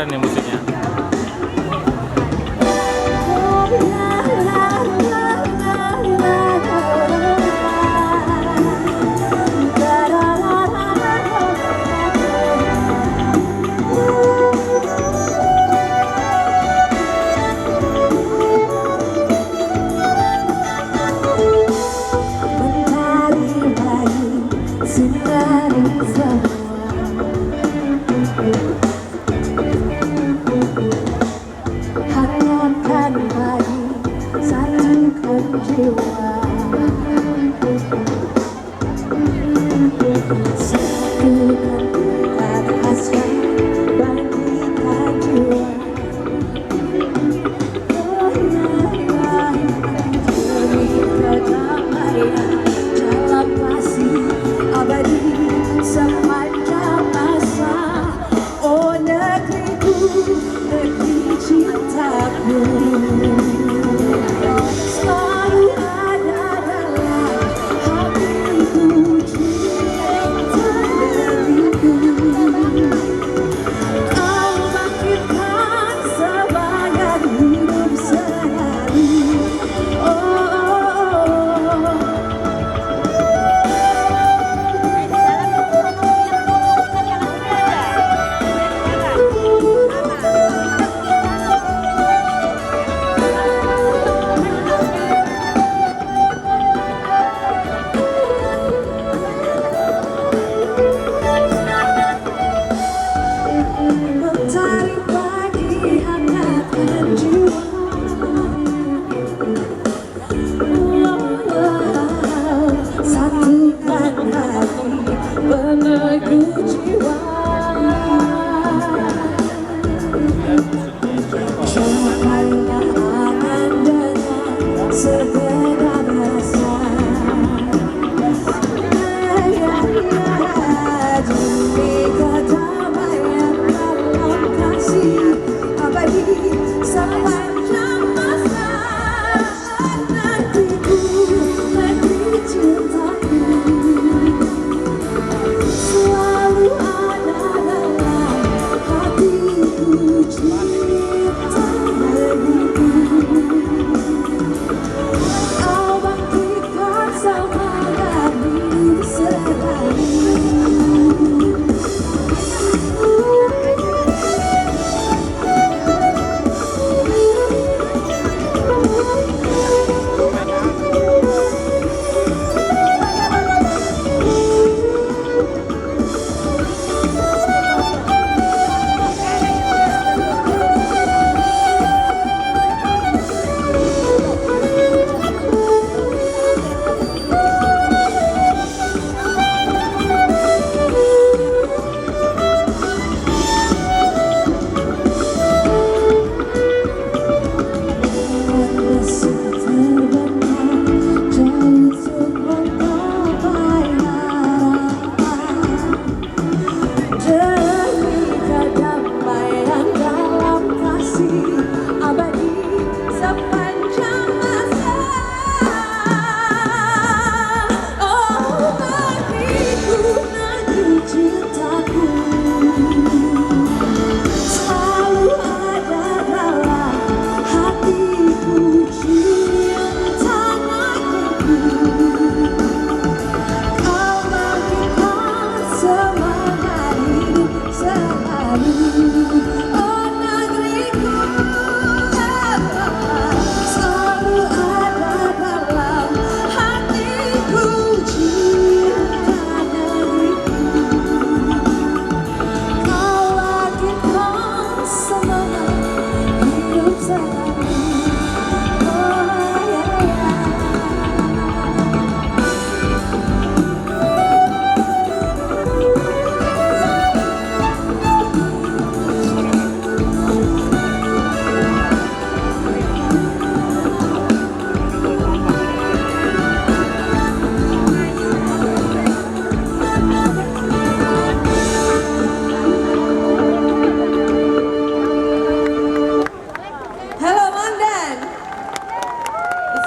keren nih musiknya.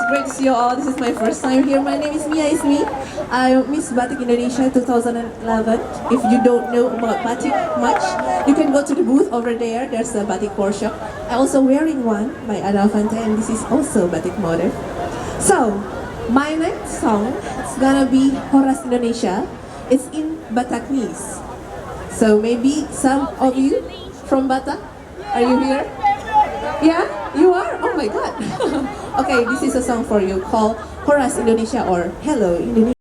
Great to see you all. This is my first time here. My name is Mia Ismi. I'm Miss Batik Indonesia 2011. If you don't know about batik much, you can go to the booth over there. There's a batik workshop. I'm also wearing one by adalah, and this is also batik motif. So, my next song is gonna be Horas Indonesia. It's in Batakese. So maybe some of you from Batak, are you here? Yeah, you are? Oh my god. Okay, this is a song for you called Horas Indonesia or Hello Indonesia.